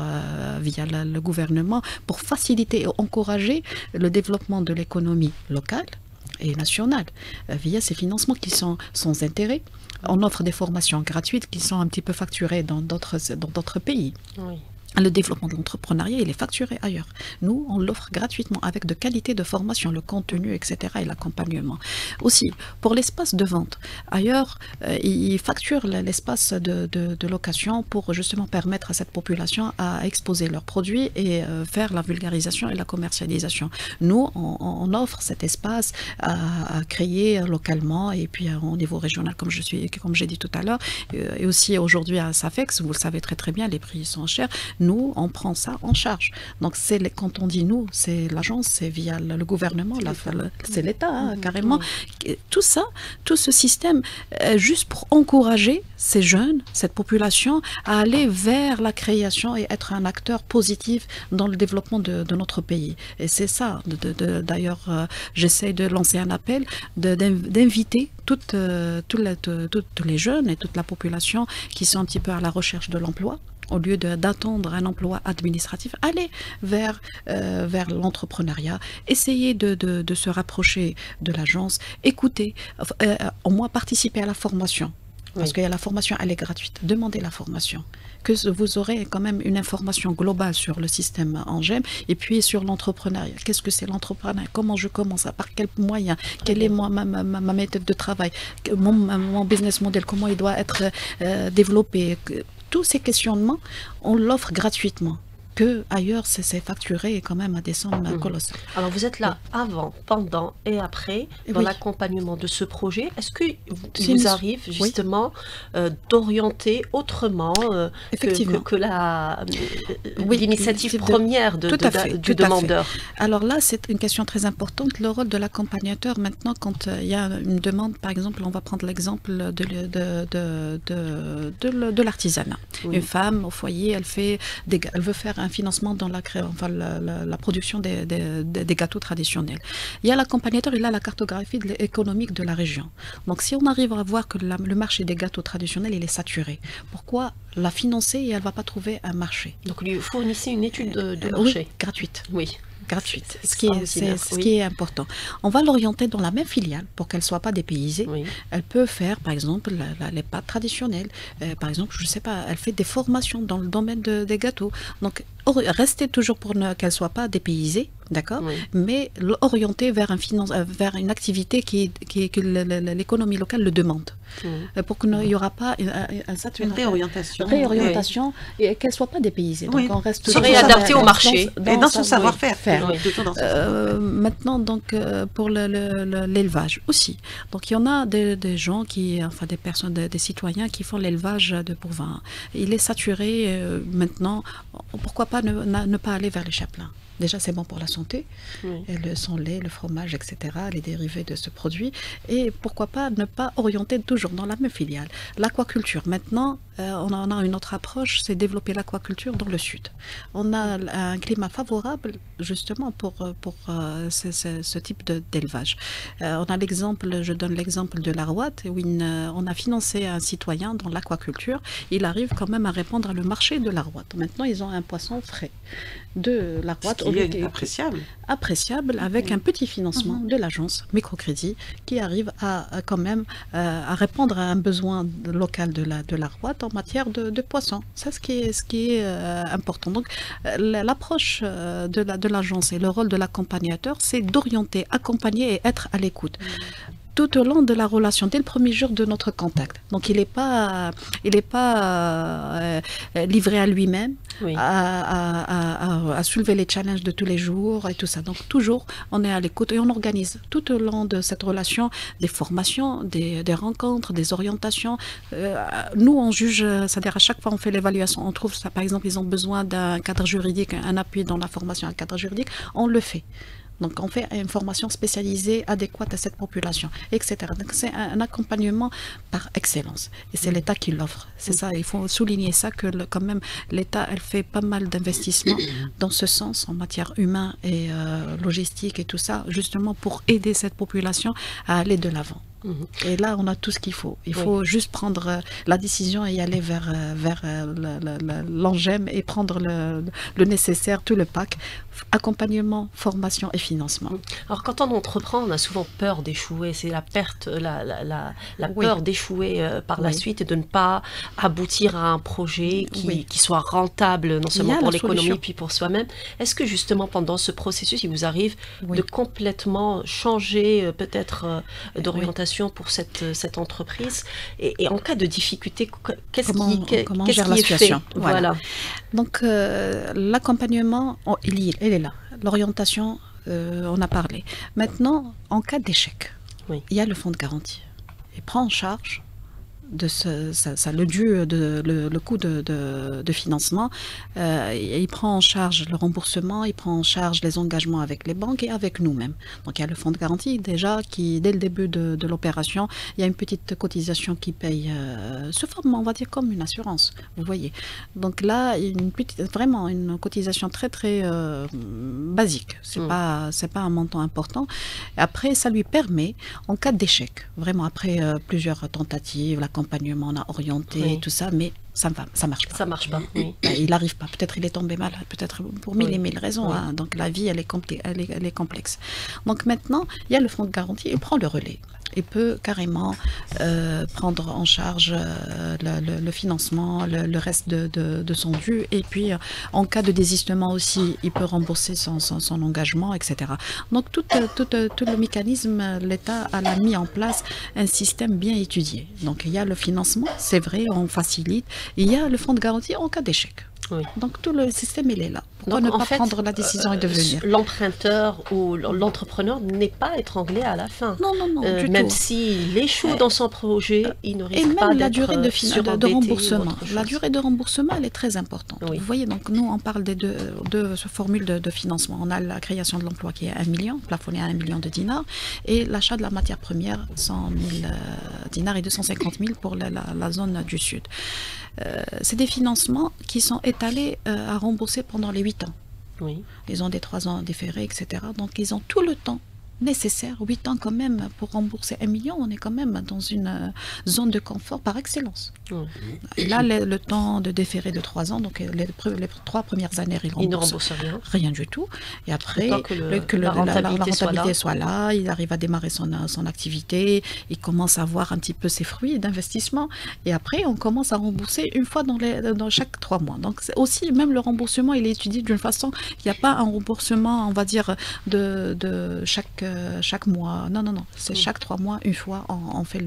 via le gouvernement pour faciliter et encourager le développement de l'économie locale et nationale via ces financements qui sont sans intérêt. On offre des formations gratuites qui sont un petit peu facturées dans d'autres pays.
Oui.
Le développement de l'entrepreneuriat, il est facturé ailleurs. Nous, on l'offre gratuitement avec de qualité de formation, le contenu, etc. et l'accompagnement. Aussi, pour l'espace de vente, ailleurs, ils facturent l'espace de location pour justement permettre à cette population à exposer leurs produits et faire la vulgarisation et la commercialisation. Nous, on offre cet espace à créer localement et puis au niveau régional, comme j'ai dit tout à l'heure, et aussi aujourd'hui à Safex, vous le savez très bien, les prix sont chers. Nous, on prend ça en charge. Donc, quand on dit nous, c'est l'agence, c'est via le gouvernement, c'est l'État, carrément. Tout ça, tout ce système, juste pour encourager ces jeunes, cette population, à aller vers la création et être un acteur positif dans le développement de notre pays. Et c'est ça, d'ailleurs, j'essaie de lancer un appel, d'inviter tous les jeunes et toute la population qui sont un petit peu à la recherche de l'emploi. Au lieu d'attendre un emploi administratif, aller vers l'entrepreneuriat, essayer de se rapprocher de l'agence, écouter, au moins participer à la formation. Parce que la formation, elle est gratuite. Demandez la formation. Que vous aurez quand même une information globale sur le système Angem et puis sur l'entrepreneuriat. Qu'est-ce que c'est l'entrepreneuriat? Comment je commence? Par quels moyens? Quelle est ma méthode de travail? Mon business model? Comment il doit être développé? Tous ces questionnements, on l'offre gratuitement. Que ailleurs, c'est facturé quand même à des sommes colossales.
Alors vous êtes là avant, pendant et après dans l'accompagnement de ce projet. Est-ce que vous arrive justement d'orienter autrement que l'initiative première du demandeur?
Alors là, c'est une question très importante. Le rôle de l'accompagnateur maintenant, quand il y a une demande, par exemple, on va prendre l'exemple de l'artisanat. Une femme au foyer, elle veut faire un financement dans la production des gâteaux traditionnels. Il y a l'accompagnateur, il a la cartographie économique de la région. Donc si on arrive à voir que le marché des gâteaux traditionnels, il est saturé, pourquoi la financer et elle ne va pas trouver un marché?
Donc lui fournissez une étude de marché.
Oui, gratuite.
Oui.
Gratuite, ce qui est important. On va l'orienter dans la même filiale pour qu'elle ne soit pas dépaysée. Oui. Elle peut faire, par exemple, les pâtes traditionnelles. Par exemple, je ne sais pas, elle fait des formations dans le domaine des gâteaux. Donc, rester toujours pour qu'elle ne soit pas dépaysée, d'accord,
Oui.
mais orienter vers, vers une activité que l'économie locale le demande. Pour qu'il n'y aura pas
Une réorientation.
réorientation et qu'elle ne soit pas dépaysée. Donc
Oui.
on reste
Se
toujours
réadapter au marché.
Et dans son savoir-faire.
Oui.
Plutôt dans son savoir-faire.
Maintenant, donc, pour l'élevage aussi. Donc, il y en a des gens enfin des personnes, des citoyens qui font l'élevage de bovins. Il est saturé maintenant. Pourquoi pas ne pas aller vers les chapelins? Déjà, c'est bon pour la santé, et son lait, le fromage, etc., les dérivés de ce produit. Et pourquoi pas ne pas orienter toujours dans la même filiale. L'aquaculture, maintenant, on en a une autre approche, c'est développer l'aquaculture dans le sud. On a un climat favorable, justement, pour ce type d'élevage. On a l'exemple, je donne l'exemple de l'Arwat, où on a financé un citoyen dans l'aquaculture. Il arrive quand même à répondre à le marché de l'Arwat. Maintenant, ils ont un poisson frais de l'Arwat. Appréciable avec un petit financement de l'agence microcrédit qui arrive à quand même à répondre à un besoin local de l'Arwat en matière de poissons. C'est ce qui est important. Donc l'approche de l'agence et le rôle de l'accompagnateur, c'est d'orienter, accompagner et être à l'écoute. Tout au long de la relation, dès le premier jour de notre contact. Donc, il n'est pas livré à lui-même, à soulever les challenges de tous les jours et tout ça. Donc, toujours, on est à l'écoute et on organise tout au long de cette relation des formations, des rencontres, des orientations. Nous, on juge, c'est-à-dire à chaque fois, on fait l'évaluation. On trouve ça, par exemple, ils ont besoin d'un cadre juridique, un appui dans la formation, un cadre juridique, on le fait. Donc, on fait une formation spécialisée, adéquate à cette population, etc. Donc, c'est un accompagnement par excellence. Et c'est l'État qui l'offre. C'est ça, il faut souligner ça, que quand même, l'État, elle fait pas mal d'investissements dans ce sens, en matière humaine et logistique et tout ça, justement pour aider cette population à aller de l'avant. Et là, on a tout ce qu'il faut. Il faut juste prendre la décision et y aller vers l'ANGEM et prendre le nécessaire, tout le pack. Accompagnement, formation et financement.
Alors, quand on entreprend, on a souvent peur d'échouer. C'est la perte, la peur d'échouer par la suite et de ne pas aboutir à un projet qui soit rentable, non seulement pour l'économie, puis pour soi-même. Est-ce que justement, pendant ce processus, il vous arrive de complètement changer peut-être d'orientation pour cette entreprise et en cas de difficulté,
comment gère la situation?
Voilà.
Donc, l'accompagnement, il est là. L'orientation, on a parlé. Maintenant, en cas d'échec, il y a le fonds de garantie. Il prend en charge le coût de financement. Il prend en charge le remboursement, il prend en charge les engagements avec les banques et avec nous-mêmes. Donc, il y a le fonds de garantie déjà qui, dès le début de l'opération, il y a une petite cotisation qui paye sous forme, on va dire, comme une assurance. Vous voyez. Donc là, vraiment une cotisation très, très basique. C'est pas un montant important. Et après, ça lui permet, en cas d'échec, vraiment après plusieurs tentatives, l'accompagnement, on a orienté, tout ça, mais ça marche pas.
Ça marche pas,
Il n'arrive pas. Peut-être il est tombé malade, peut-être pour mille et mille raisons. Hein. Donc la vie, elle est complexe. Donc maintenant, il y a le fonds de garantie, il prend le relais. Il peut carrément prendre en charge le financement, le reste de son dû. Et puis, en cas de désistement aussi, il peut rembourser son engagement, etc. Donc, tout le mécanisme, l'État a mis en place un système bien étudié. Donc, il y a le financement, c'est vrai, on facilite. Il y a le fonds de garantie en cas d'échec. Donc, tout le système, il est là. Pourquoi ne pas prendre la décision et devenir?
L'emprunteur ou l'entrepreneur n'est pas étranglé à la fin.
Non, du
même
tout.
s'il échoue dans son projet, il ne risque
et même
pas
la
d'être
durée de remboursement. La durée de remboursement, elle est très importante. Vous voyez, donc nous, on parle des deux formules de financement. On a la création de l'emploi qui est 1 million, plafonné à 1 million de dinars, et l'achat de la matière première, 100 000 dinars et 250 000 pour la zone du Sud. C'est des financements qui sont étalés à rembourser pendant les 8 ans. Ils ont des 3 ans différés, etc. Donc, ils ont tout le temps nécessaire, 8 ans quand même, pour rembourser 1 million. On est quand même dans une zone de confort par excellence. Là, le temps de déférer de 3 ans, donc les 3 premières années, il ne rembourse rien du tout. Et après, la rentabilité soit là, il arrive à démarrer son activité, il commence à voir un petit peu ses fruits d'investissement. Et après, on commence à rembourser une fois dans chaque 3 mois. Donc aussi, même le remboursement, il est étudié d'une façon, il n'y a pas un remboursement, on va dire, de chaque mois. Non, c'est chaque 3 mois, une fois, on fait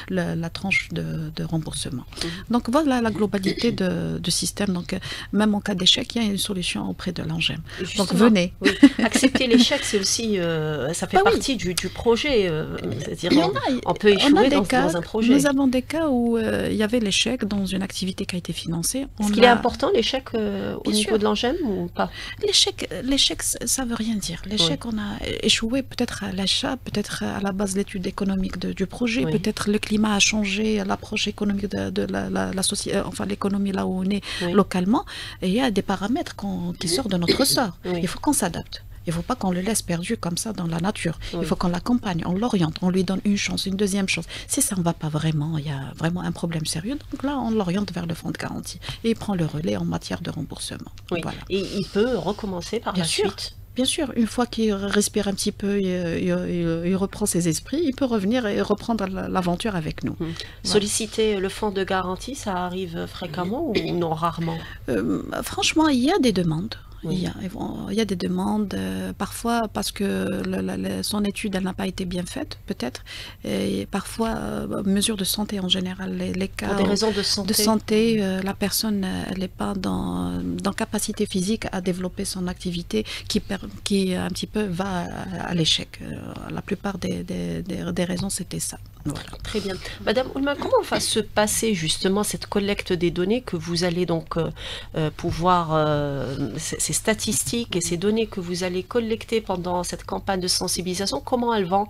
la tranche de remboursement. Donc voilà la globalité du système. Donc même en cas d'échec, il y a une solution auprès de l'ANGEM. Donc venez.
Oui. Accepter l'échec, c'est aussi, ça fait partie du projet. C'est-à-dire on peut échouer dans un projet.
Nous avons des cas où il y avait l'échec dans une activité qui a été financée.
Est-ce qu'il est important l'échec au niveau de l'ANGEM ou pas?
L'échec, ça veut rien dire. L'échec, on a échoué peut-être à l'achat, peut-être à la base de l'étude économique du projet, peut-être le climat a changé, l'approche économique de la société, enfin l'économie là où on est localement, et il y a des paramètres qui sortent de notre sort. Il faut qu'on s'adapte. Il ne faut pas qu'on le laisse perdu comme ça dans la nature. Il faut qu'on l'accompagne, on l'oriente, on lui donne une chance, une deuxième chance. Si ça ne va pas vraiment, il y a vraiment un problème sérieux, donc là, on l'oriente vers le fonds de garantie. Et il prend le relais en matière de remboursement. Voilà.
Et il peut recommencer par la suite.
Bien sûr, une fois qu'il respire un petit peu, il reprend ses esprits, il peut revenir et reprendre l'aventure avec nous.
Solliciter le fonds de garantie, ça arrive fréquemment ou non, rarement?
Franchement, il y a des demandes. Il y a des demandes, parfois parce que son étude n'a pas été bien faite, peut-être, et parfois, mesures de santé en général, les cas
pour des raisons de santé,
la personne n'est pas dans capacité physique à développer son activité qui un petit peu va à l'échec. La plupart des raisons, c'était ça. Voilà.
Très bien. Madame Oulma, comment va se passer justement cette collecte des données que vous allez donc pouvoir, ces statistiques et ces données que vous allez collecter pendant cette campagne de sensibilisation, comment elles vont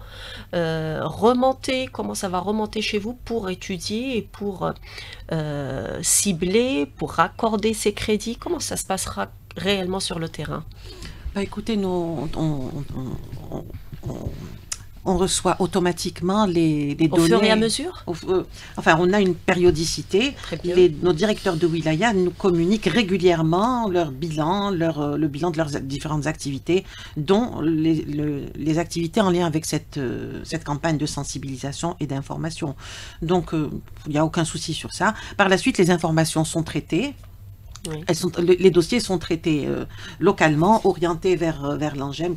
remonter, comment ça va remonter chez vous pour étudier et pour cibler, pour raccorder ces crédits? Comment ça se passera réellement sur le terrain?
Écoutez, on reçoit automatiquement les données.
Au fur et à mesure?
Enfin, on a une périodicité. Nos directeurs de wilaya nous communiquent régulièrement leur bilan, le bilan de leurs différentes activités, dont les activités en lien avec cette campagne de sensibilisation et d'information. Donc, il n'y a aucun souci sur ça. Par la suite, les informations sont traitées. Les dossiers sont traités localement, orientés vers l'ANGEM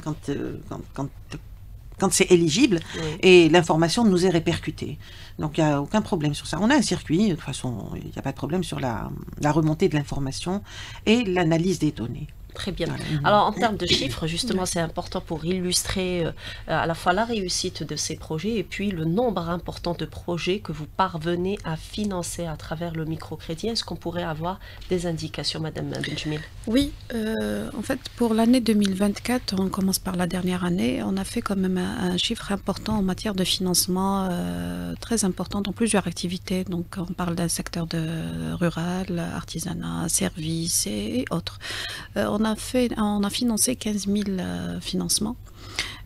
quand c'est éligible, et l'information nous est répercutée. Donc, il n'y a aucun problème sur ça. On a un circuit, de toute façon, il n'y a pas de problème sur la remontée de l'information et l'analyse des données.
Très bien. Alors, en termes de chiffres, justement, c'est important pour illustrer à la fois la réussite de ces projets et puis le nombre important de projets que vous parvenez à financer à travers le microcrédit. Est-ce qu'on pourrait avoir des indications, Madame Benjamil?
Oui, en fait, pour l'année 2024, on commence par la dernière année, on a fait quand même un chiffre important en matière de financement, très important dans plusieurs activités. Donc, on parle d'un secteur rural, artisanat, services et autres. On a financé 15 000 financements.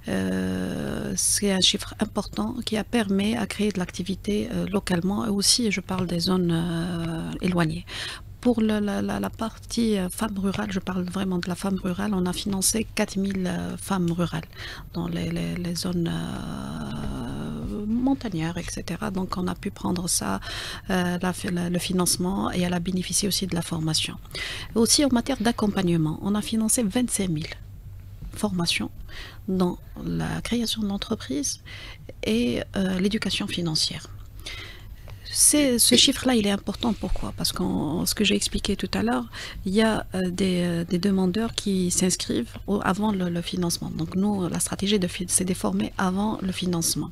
C'est un chiffre important qui a permis à créer de l'activité localement et aussi, je parle des zones éloignées. Pour la partie femmes rurales, je parle vraiment de la femme rurale, on a financé 4000 femmes rurales dans les zones montagnardes, etc. Donc on a pu prendre ça, le financement, et elle a bénéficié aussi de la formation. Aussi en matière d'accompagnement, on a financé 25 000 formations dans la création de l'entreprise et l'éducation financière. Ce chiffre-là, il est important. Pourquoi? Parce que ce que j'ai expliqué tout à l'heure, il y a des demandeurs qui s'inscrivent avant le financement. Donc nous, la stratégie, c'est de former avant le financement.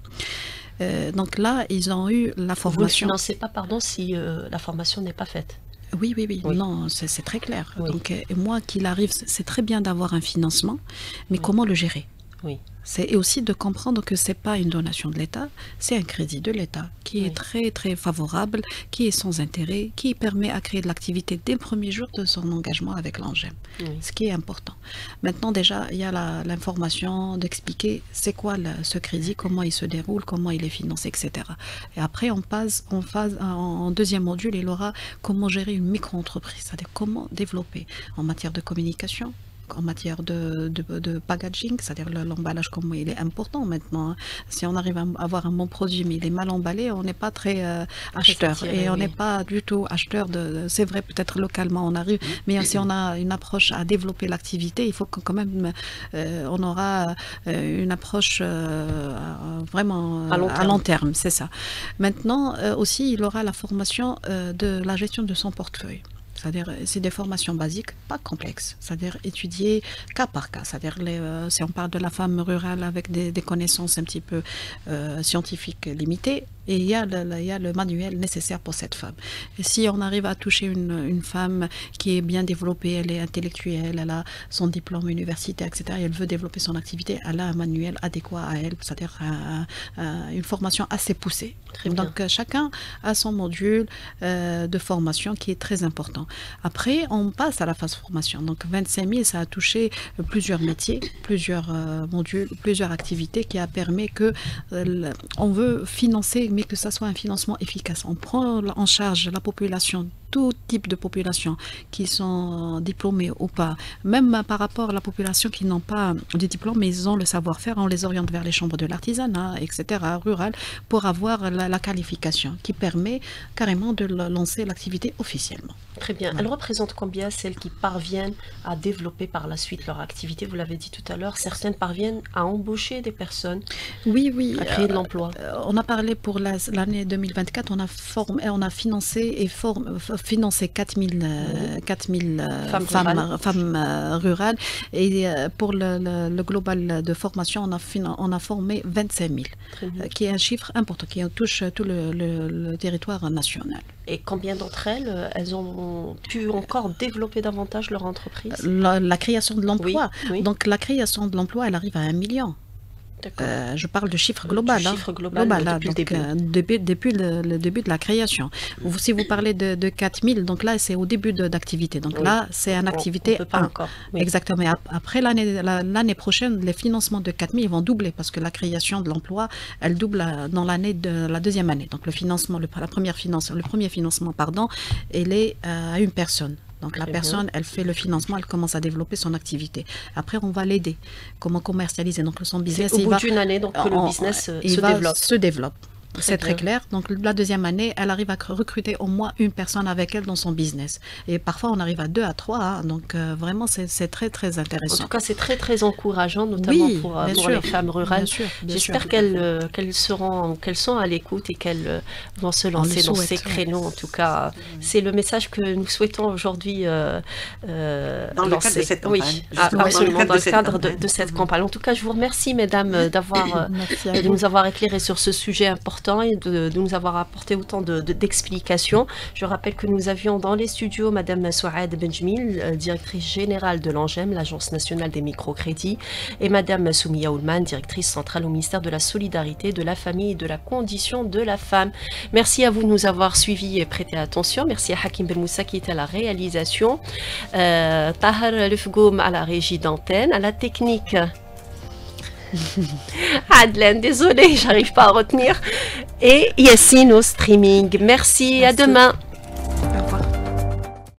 Donc là, ils ont eu la formation.
Vous ne financez pas, pardon, si la formation n'est pas faite?
Oui. Non, c'est très clair. Donc, moi, qu'il arrive, c'est très bien d'avoir un financement, mais comment le gérer?
Oui.
Et aussi de comprendre que ce n'est pas une donation de l'État, c'est un crédit de l'État qui est très très favorable, qui est sans intérêt, qui permet à créer de l'activité dès le premier jour de son engagement avec l'ANGEM, ce qui est important. Maintenant déjà, il y a l'information d'expliquer c'est quoi ce crédit, comment il se déroule, comment il est financé, etc. Et après on passe en deuxième module, il aura comment gérer une micro-entreprise, c'est-à-dire comment développer en matière de communication, en matière de packaging, c'est-à-dire l'emballage, comment il est important maintenant. Si on arrive à avoir un bon produit, mais il est mal emballé, on n'est pas très acheteur. Attiré, et on n'est pas du tout acheteur c'est vrai, peut-être localement on arrive, mais si on a une approche à développer l'activité, il faut que quand même on aura une approche vraiment à long terme, c'est ça. Maintenant, aussi, il aura la formation de la gestion de son portefeuille. C'est-à-dire, c'est des formations basiques, pas complexes. C'est-à-dire étudier cas par cas. C'est-à-dire, si on parle de la femme rurale avec des connaissances un petit peu scientifiques limitées, et il y a le manuel nécessaire pour cette femme. Et si on arrive à toucher une femme qui est bien développée, elle est intellectuelle, elle a son diplôme universitaire, etc., et elle veut développer son activité, elle a un manuel adéquat à elle, c'est-à-dire une formation assez poussée. Donc chacun a son module de formation qui est très important. Après, on passe à la phase formation. Donc 25 000, ça a touché plusieurs métiers, plusieurs modules, plusieurs activités qui a permis que on veut financer, mais que ça soit un financement efficace. On prend en charge la population, tout type de population, qui sont diplômés ou pas, même par rapport à la population qui n'ont pas de diplôme, mais ils ont le savoir-faire, on les oriente vers les chambres de l'artisanat, etc., rural, pour avoir la qualification qui permet carrément de lancer l'activité officiellement.
Très bien. Elle représente combien celles qui parviennent à développer par la suite leur activité? Vous l'avez dit tout à l'heure, certaines parviennent à embaucher des personnes,
à
créer de l'emploi.
On a parlé pour l'année 2024, on a financé 4000 femmes rurales, et pour le global de formation, on a formé 25 000, qui est un chiffre important, qui touche tout le territoire national.
Et combien d'entre elles, elles ont pu encore développer davantage leur entreprise?
La création de l'emploi.
Oui.
Donc la création de l'emploi, elle arrive à 1 million. Je parle de chiffre global. Depuis le début de la création. Si vous parlez de 4000, donc là, c'est au début d'activité. Donc là, c'est une activité 1. Exactement. Après, l'année prochaine, les financements de 4000 vont doubler parce que la création de l'emploi, elle double dans la deuxième année. Donc le premier financement, il est à une personne. Donc la personne, elle fait le financement, elle commence à développer son activité. Après, on va l'aider. Comment commercialiser? Donc son business,
au bout d'une année, donc le business
se développe. C'est très clair. Donc la deuxième année, elle arrive à recruter au moins une personne avec elle dans son business. Et parfois, on arrive à 2 à 3. Donc vraiment, c'est très, très intéressant.
En tout cas, c'est très, très encourageant, notamment pour les femmes rurales. J'espère qu'elles sont à l'écoute et qu'elles vont se lancer dans ces créneaux. En tout cas, c'est le message que nous souhaitons aujourd'hui
dans le cadre de cette campagne.
Oui, absolument, dans le cadre de cette campagne. En tout cas, je vous remercie, mesdames, de nous avoir éclairé sur ce sujet important et de nous avoir apporté autant d'explications. Je rappelle que nous avions dans les studios Madame Souad Benjmil, directrice générale de l'ANGEM, l'Agence nationale des microcrédits, et Madame Soumia Oulman, directrice centrale au ministère de la Solidarité, de la Famille et de la Condition de la Femme. Merci à vous de nous avoir suivis et prêté attention. Merci à Hakim Ben Moussa qui était à la réalisation, Tahar Lefgoum à la régie d'antenne, à la technique. Adlen, désolé, j'arrive pas à retenir. Et Yassine au streaming. Merci. À demain.